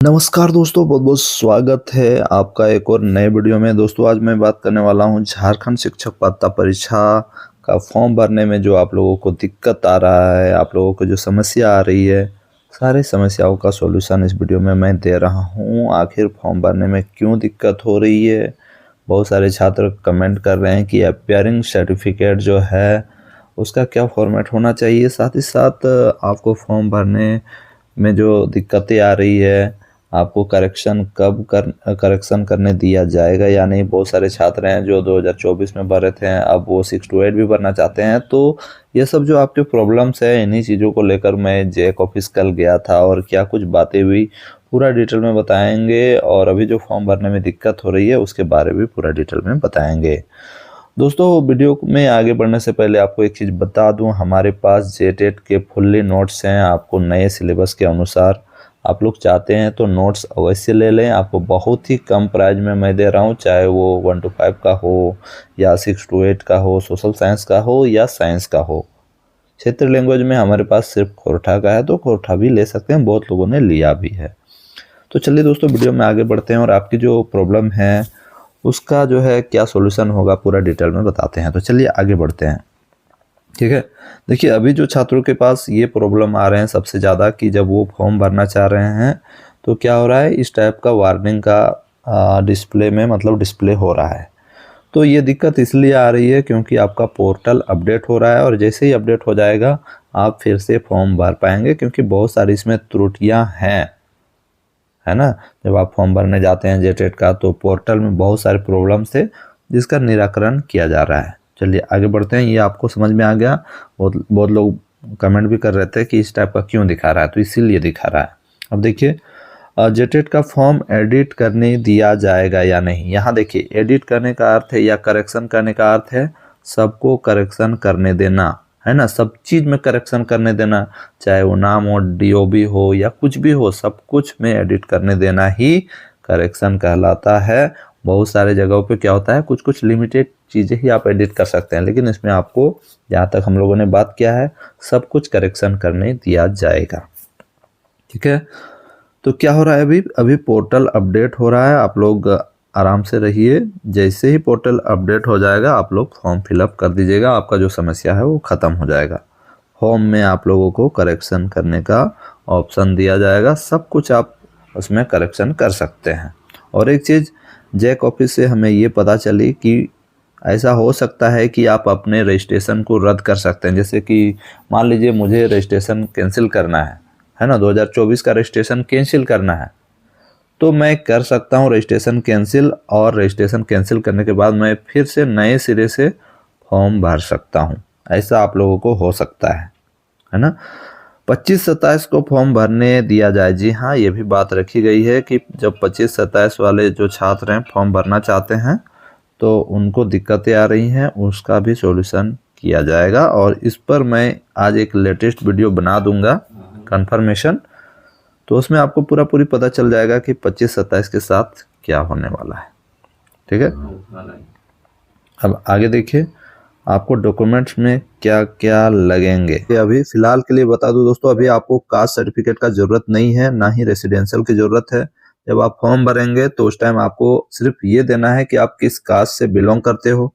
नमस्कार दोस्तों, बहुत बहुत स्वागत है आपका एक और नए वीडियो में। दोस्तों आज मैं बात करने वाला हूं झारखंड शिक्षक पात्रता परीक्षा का फॉर्म भरने में जो आप लोगों को दिक्कत आ रहा है, आप लोगों को जो समस्या आ रही है, सारी समस्याओं का सॉल्यूशन इस वीडियो में मैं दे रहा हूं। आखिर फॉर्म भरने में क्यों दिक्कत हो रही है, बहुत सारे छात्र कमेंट कर रहे हैं कि अपीयरिंग सर्टिफिकेट जो है उसका क्या फॉर्मेट होना चाहिए, साथ ही साथ आपको फॉर्म भरने में जो दिक्कतें आ रही है, आपको करेक्शन करने दिया जाएगा या नहीं। बहुत सारे छात्र हैं जो 2024 में भरे थे, अब वो 6 to 8 भी भरना चाहते हैं। तो ये सब जो आपके प्रॉब्लम्स है, इन्हीं चीज़ों को लेकर मैं जैक ऑफिस कल गया था और क्या कुछ बातें हुई पूरा डिटेल में बताएंगे, और अभी जो फॉर्म भरने में दिक्कत हो रही है उसके बारे में पूरा डिटेल में बताएंगे। दोस्तों वीडियो में आगे बढ़ने से पहले आपको एक चीज़ बता दूं, हमारे पास जेटेट के फुल्ली नोट्स हैं। आपको नए सिलेबस के अनुसार आप लोग चाहते हैं तो नोट्स अवश्य ले लें। आपको बहुत ही कम प्राइस में मैं दे रहा हूं, चाहे वो 1 to 5 का हो या 6 to 8 का हो, सोशल साइंस का हो या साइंस का हो। क्षेत्रीय लैंग्वेज में हमारे पास सिर्फ खोरठा का है, तो खोरठा भी ले सकते हैं, बहुत लोगों ने लिया भी है। तो चलिए दोस्तों वीडियो में आगे बढ़ते हैं और आपकी जो प्रॉब्लम है उसका जो है क्या सॉल्यूशन होगा पूरा डिटेल में बताते हैं। तो चलिए आगे बढ़ते हैं, ठीक है। देखिए अभी जो छात्रों के पास ये प्रॉब्लम आ रहे हैं सबसे ज़्यादा कि जब वो फॉर्म भरना चाह रहे हैं तो क्या हो रहा है, इस टाइप का वार्निंग का डिस्प्ले में मतलब डिस्प्ले हो रहा है। तो ये दिक्कत इसलिए आ रही है क्योंकि आपका पोर्टल अपडेट हो रहा है, और जैसे ही अपडेट हो जाएगा आप फिर से फॉर्म भर पाएंगे, क्योंकि बहुत सारी इसमें त्रुटियां हैं, है ना। जब आप फॉर्म भरने जाते हैं जेटेट का तो पोर्टल में बहुत सारे प्रॉब्लम्स थे जिसका निराकरण किया जा रहा है। चलिए आगे बढ़ते हैं। ये आपको समझ में आ गया। बहुत बहुत लोग कमेंट भी कर रहे थे कि इस टाइप का क्यों दिखा रहा है, तो इसीलिए दिखा रहा है। अब देखिए जेटेट का फॉर्म एडिट करने दिया जाएगा या नहीं। यहाँ देखिए एडिट करने का अर्थ है या करेक्शन करने का अर्थ है सबको करेक्शन करने देना, है ना। सब चीज़ में करेक्शन करने देना, चाहे वो नाम हो, डीओबी हो या कुछ भी हो, सब कुछ में एडिट करने देना ही करेक्शन कहलाता है। बहुत सारे जगहों पे क्या होता है, कुछ कुछ लिमिटेड चीज़ें ही आप एडिट कर सकते हैं, लेकिन इसमें आपको जहाँ तक हम लोगों ने बात किया है सब कुछ करेक्शन करने दिया जाएगा, ठीक है। तो क्या हो रहा है, अभी अभी पोर्टल अपडेट हो रहा है। आप लोग आराम से रहिए, जैसे ही पोर्टल अपडेट हो जाएगा आप लोग फॉर्म फिलअप कर दीजिएगा, आपका जो समस्या है वो ख़त्म हो जाएगा। फॉर्म में आप लोगों को करेक्शन करने का ऑप्शन दिया जाएगा, सब कुछ आप उसमें करेक्शन कर सकते हैं। और एक चीज़ जैक ऑफिस से हमें ये पता चली कि ऐसा हो सकता है कि आप अपने रजिस्ट्रेशन को रद्द कर सकते हैं। जैसे कि मान लीजिए मुझे रजिस्ट्रेशन कैंसिल करना है ना, 2024 का रजिस्ट्रेशन कैंसिल करना है, तो मैं कर सकता हूं रजिस्ट्रेशन कैंसिल, और रजिस्ट्रेशन कैंसिल करने के बाद मैं फिर से नए सिरे से फॉर्म भर सकता हूं। ऐसा आप लोगों को हो सकता है ना। 25-27 को फॉर्म भरने दिया जाए। जी हाँ, ये भी बात रखी गई है कि जब 25-27 वाले जो छात्र हैं फॉर्म भरना चाहते हैं तो उनको दिक्कतें आ रही हैं, उसका भी सॉल्यूशन किया जाएगा। और इस पर मैं आज एक लेटेस्ट वीडियो बना दूंगा कंफर्मेशन, तो उसमें आपको पूरा पूरी पता चल जाएगा कि 25-27 के साथ क्या होने वाला है, ठीक है। अब आगे देखिए आपको डॉक्यूमेंट्स में क्या क्या लगेंगे। अभी फिलहाल के लिए बता दूं दोस्तों, अभी आपको कास्ट सर्टिफिकेट का जरूरत नहीं है, ना ही रेसिडेंशियल की जरूरत है। जब आप फॉर्म भरेंगे तो उस टाइम आपको सिर्फ ये देना है कि आप किस कास्ट से बिलोंग करते हो।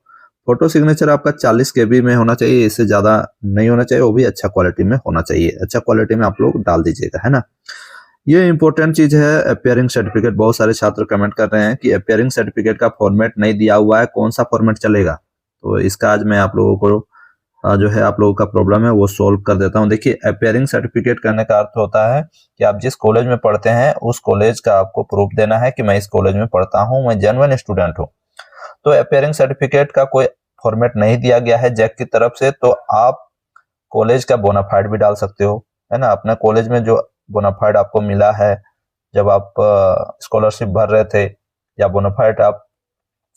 फोटो सिग्नेचर आपका 40 KB में होना चाहिए, इससे ज्यादा नहीं होना चाहिए, वो भी अच्छा क्वालिटी में होना चाहिए। अच्छा क्वालिटी में आप लोग डाल दीजिएगा, है ना। ये इंपॉर्टेंट चीज है अपीयरिंग सर्टिफिकेट। बहुत सारे छात्र कमेंट कर रहे हैं कि अपीयरिंग सर्टिफिकेट का फॉर्मेट नहीं दिया हुआ है, कौन सा फॉर्मेट चलेगा। तो इसका आज मैं आप लोगों को जो है आप लोगों का प्रॉब्लम है वो सोल्व कर देता हूं। देखिए अपीयरिंग सर्टिफिकेट करने का अर्थ होता है कि आप जिस कॉलेज में पढ़ते हैं उस कॉलेज का आपको प्रूफ देना है कि मैं इस कॉलेज में पढ़ता हूं, मैं जेन्युइन स्टूडेंट हूं। तो अपीयरिंग सर्टिफिकेट का कोई फॉर्मेट नहीं दिया गया है जैक की तरफ से, तो आप कॉलेज का बोनाफाइड भी डाल सकते हो, है ना। अपने कॉलेज में जो बोनाफाइड आपको मिला है जब आप स्कॉलरशिप भर रहे थे, या बोनाफाइड आप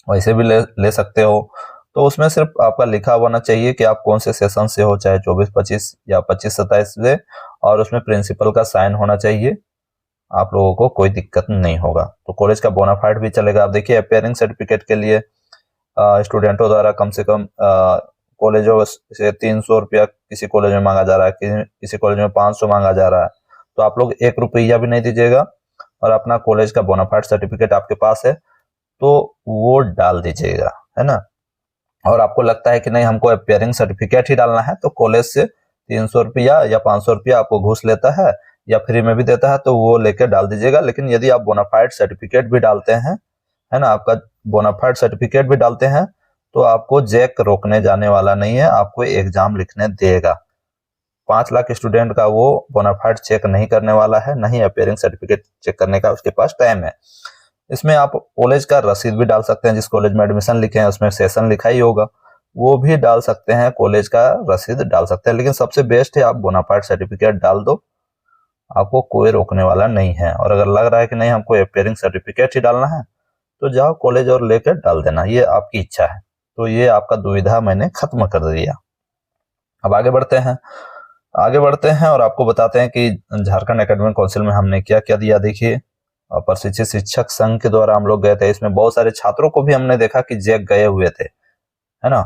वैसे भी ले सकते हो। तो उसमें सिर्फ आपका लिखा होना चाहिए कि आप कौन से सेशन से हो, चाहे 24-25 या 25-27 से, और उसमें प्रिंसिपल का साइन होना चाहिए। आप लोगों को कोई दिक्कत नहीं होगा, तो कॉलेज का बोनाफाइड भी चलेगा। आप देखिए अपीयरिंग सर्टिफिकेट के लिए स्टूडेंटों द्वारा कम से कम कॉलेजों से 300 रुपया किसी कॉलेज में मांगा जा रहा है, किसी कॉलेज में 500 मांगा जा रहा है। तो आप लोग 1 रुपया भी नहीं दीजिएगा, और अपना कॉलेज का बोनाफाइड सर्टिफिकेट आपके पास है तो वो डाल दीजिएगा, है ना। और आपको लगता है कि नहीं हमको अपियरिंग सर्टिफिकेट ही डालना है तो कॉलेज से 300 रुपया या 500 रुपया आपको घूस लेता है या फ्री में भी देता है तो वो लेके डाल दीजिएगा। लेकिन यदि आप बोनाफाइड सर्टिफिकेट भी डालते हैं, है ना, आपका बोनाफाइड सर्टिफिकेट भी डालते हैं तो आपको जैक रोकने जाने वाला नहीं है, आपको एग्जाम लिखने देगा। 5 लाख स्टूडेंट का वो बोनाफाइड चेक नहीं करने वाला है, नहीं अपियरिंग सर्टिफिकेट चेक करने का उसके पास टाइम है। इसमें आप कॉलेज का रसीद भी डाल सकते हैं, जिस कॉलेज में एडमिशन लिखे हैं उसमें सेशन लिखा ही होगा, वो भी डाल सकते हैं, कॉलेज का रसीद डाल सकते हैं। लेकिन सबसे बेस्ट है आप बोनाफाइड सर्टिफिकेट डाल दो, आपको कोई रोकने वाला नहीं है। और अगर लग रहा है कि नहीं हमको अपियरिंग सर्टिफिकेट ही डालना है तो जाओ कॉलेज और लेकर डाल देना, ये आपकी इच्छा है। तो ये आपका दुविधा मैंने खत्म कर दिया। अब आगे बढ़ते हैं और आपको बताते हैं कि झारखंड एकेडमिक काउंसिल में हमने क्या क्या दिया। देखिए, प्रशिक्षित शिक्षक संघ के द्वारा हम लोग गए थे, इसमें बहुत सारे छात्रों को भी हमने देखा कि जैक गए हुए थे, है ना,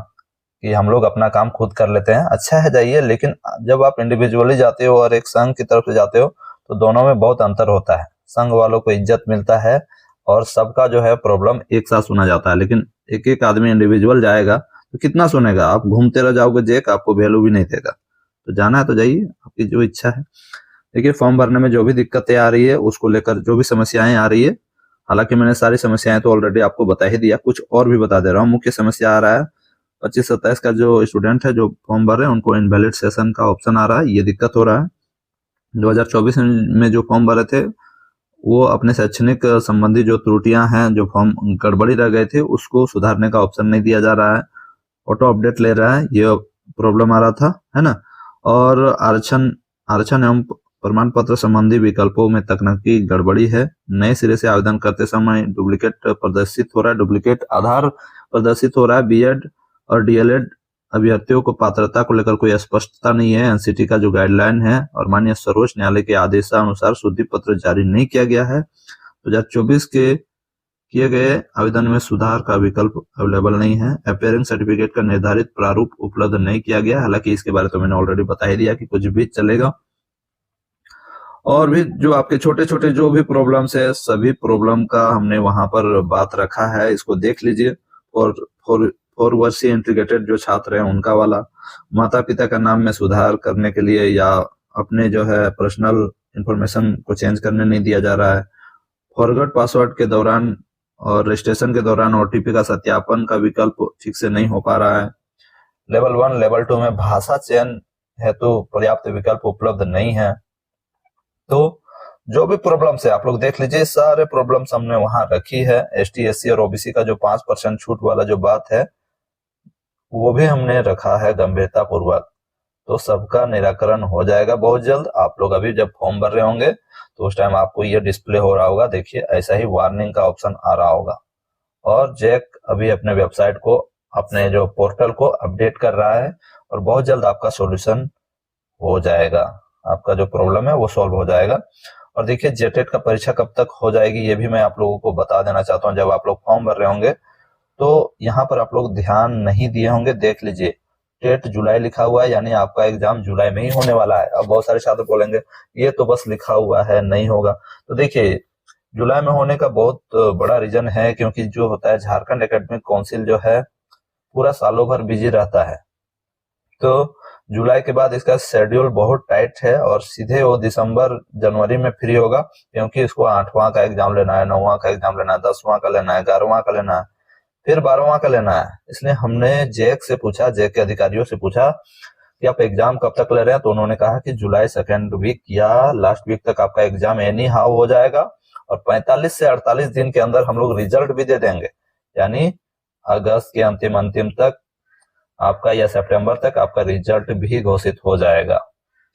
कि हम लोग अपना काम खुद कर लेते हैं। अच्छा है, जाइए, लेकिन जब आप इंडिविजुअली जाते हो और एक संघ की तरफ से जाते हो तो दोनों में बहुत अंतर होता है। संघ वालों को इज्जत मिलता है और सबका जो है प्रॉब्लम एक साथ सुना जाता है, लेकिन एक एक आदमी इंडिविजुअल जाएगा तो कितना सुनेगा, आप घूमते रह जाओगे, जैक आपको वैल्यू भी नहीं देगा। तो जाना है तो जाइए, आपकी जो इच्छा है। देखिए, फॉर्म भरने में जो भी दिक्कतें आ रही है उसको लेकर जो भी समस्याएं आ रही है, हालांकि मैंने सारी समस्याएं तो ऑलरेडी आपको बता ही दिया, कुछ और भी बता दे रहा हूँ। मुख्य समस्या आ रहा है 25-27 का जो स्टूडेंट है जो फॉर्म भर रहे हैं उनको इनवैलिड सेशन का ऑप्शन आ रहा है, ये दिक्कत हो रहा है। 2024 में जो फॉर्म भरे थे वो अपने शैक्षणिक संबंधी जो त्रुटियां हैं, जो फॉर्म गड़बड़ी रह गए थे, उसको सुधारने का ऑप्शन नहीं दिया जा रहा है, ऑटो अपडेट ले रहा है, ये प्रॉब्लम आ रहा था, है ना। और आरक्षण एवं प्रमाण पत्र संबंधी विकल्पों में तकनीकी गड़बड़ी है, नए सिरे से आवेदन करते समय डुप्लीकेट प्रदर्शित हो रहा है, डुप्लीकेट आधार प्रदर्शित हो रहा है। बीएड और डीएलएड अभ्यर्थियों को पात्रता को लेकर कोई स्पष्टता नहीं है, एनसीटी का जो गाइडलाइन है और माननीय सर्वोच्च न्यायालय के आदेशानुसार शुद्धि पत्र जारी नहीं किया गया है। 2024 के किए गए आवेदन में सुधार का विकल्प अवेलेबल नहीं है, अपियरिंग सर्टिफिकेट का निर्धारित प्रारूप उपलब्ध नहीं किया गया, हालांकि इसके बारे तो मैंने ऑलरेडी बता ही दिया कि कुछ भी चलेगा। और भी जो आपके छोटे छोटे जो भी प्रॉब्लम्स है, सभी प्रॉब्लम का हमने वहां पर बात रखा है, इसको देख लीजिए। और 4 वर्षीय इंटीग्रेटेड जो छात्र हैं उनका वाला, माता पिता का नाम में सुधार करने के लिए या अपने जो है पर्सनल इंफॉर्मेशन को चेंज करने नहीं दिया जा रहा है, फॉरगॉट पासवर्ड के दौरान और रजिस्ट्रेशन के दौरान ओटीपी का सत्यापन का विकल्प ठीक से नहीं हो पा रहा है। लेवल 1 लेवल 2 में भाषा चयन हेतु पर्याप्त विकल्प उपलब्ध नहीं है। तो जो भी प्रॉब्लम्स है आप लोग देख लीजिए, सारे प्रॉब्लम्स हमने वहां रखी है। एसटी एससी और ओबीसी का जो 5% छूट वाला जो बात है वो भी हमने रखा है गंभीरता पूर्वक, तो सबका निराकरण हो जाएगा बहुत जल्द। आप लोग अभी जब फॉर्म भर रहे होंगे तो उस टाइम आपको ये डिस्प्ले हो रहा होगा, देखिए ऐसा ही वार्निंग का ऑप्शन आ रहा होगा। और जैक अभी अपने वेबसाइट को, अपने जो पोर्टल को अपडेट कर रहा है और बहुत जल्द आपका सॉल्यूशन हो जाएगा, आपका जो प्रॉब्लम है वो सॉल्व हो जाएगा। और देखिए, जेटेट का परीक्षा कब तक हो जाएगी ये भी मैं आप लोगों को बता देना चाहता हूँ। जब आप लोग फॉर्म भर रहे होंगे तो यहाँ पर आप लोग ध्यान नहीं दिए होंगे, देख लीजिए, टेट जुलाई लिखा हुआ है, यानी आपका एग्जाम जुलाई में ही होने वाला है। अब बहुत सारे छात्र बोलेंगे ये तो बस लिखा हुआ है, नहीं होगा। तो देखिए, जुलाई में होने का बहुत बड़ा रीजन है, क्योंकि जो होता है झारखंड एकेडमिक काउंसिल जो है पूरा सालों भर बिजी रहता है, तो जुलाई के बाद इसका शेड्यूल बहुत टाइट है और सीधे वो दिसंबर जनवरी में फ्री होगा, क्योंकि इसको 8वां का एग्जाम लेना है, 9वां का एग्जाम लेना है, 10वां का लेना है, 11वां का लेना है, फिर 12वां का लेना है। इसलिए हमने जैक से पूछा, जैक के अधिकारियों से पूछा कि आप एग्जाम कब तक ले रहे हैं, तो उन्होंने कहा कि जुलाई सेकेंड वीक या लास्ट वीक तक आपका एग्जाम एनी हाउ हो जाएगा और 45 से 48 दिन के अंदर हम लोग रिजल्ट भी दे देंगे, यानी अगस्त के अंतिम तक आपका या सितंबर तक आपका रिजल्ट भी घोषित हो जाएगा।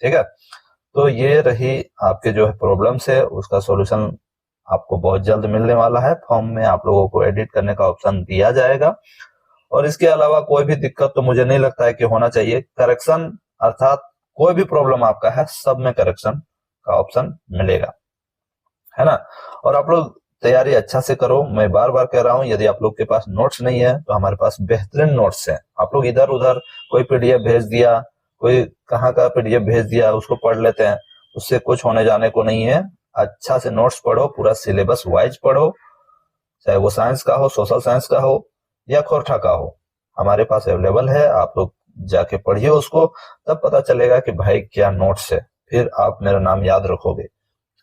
ठीक है, तो ये रही आपके जो है प्रॉब्लम्स है, उसका सॉल्यूशन आपको बहुत जल्द मिलने वाला है। फॉर्म में आप लोगों को एडिट करने का ऑप्शन दिया जाएगा और इसके अलावा कोई भी दिक्कत तो मुझे नहीं लगता है कि होना चाहिए। करेक्शन अर्थात कोई भी प्रॉब्लम आपका है, सब में करेक्शन का ऑप्शन मिलेगा, है ना। और आप लोग तैयारी अच्छा से करो, मैं बार बार कह रहा हूं, यदि आप लोग के पास नोट्स नहीं है तो हमारे पास बेहतरीन नोट्स हैं। आप लोग इधर उधर कोई पीडीएफ भेज दिया, कोई कहाँ का पीडीएफ भेज दिया, उसको पढ़ लेते हैं, उससे कुछ होने जाने को नहीं है। अच्छा से नोट्स पढ़ो, पूरा सिलेबस वाइज पढ़ो, चाहे वो साइंस का हो, सोशल साइंस का हो या खोरठा का हो, हमारे पास अवेलेबल है। आप लोग जाके पढ़िए उसको, तब पता चलेगा कि भाई क्या नोट्स है, फिर आप मेरा नाम याद रखोगे।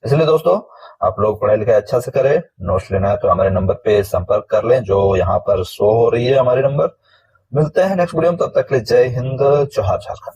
इसलिए दोस्तों, आप लोग पढ़ाई लिखाई अच्छा से करें। नोट्स लेना है तो हमारे नंबर पे संपर्क कर लें, जो यहाँ पर शो हो रही है हमारी नंबर। मिलते हैं नेक्स्ट वीडियो में, तब तक के लिए जय हिंद, जोहार झारखंड।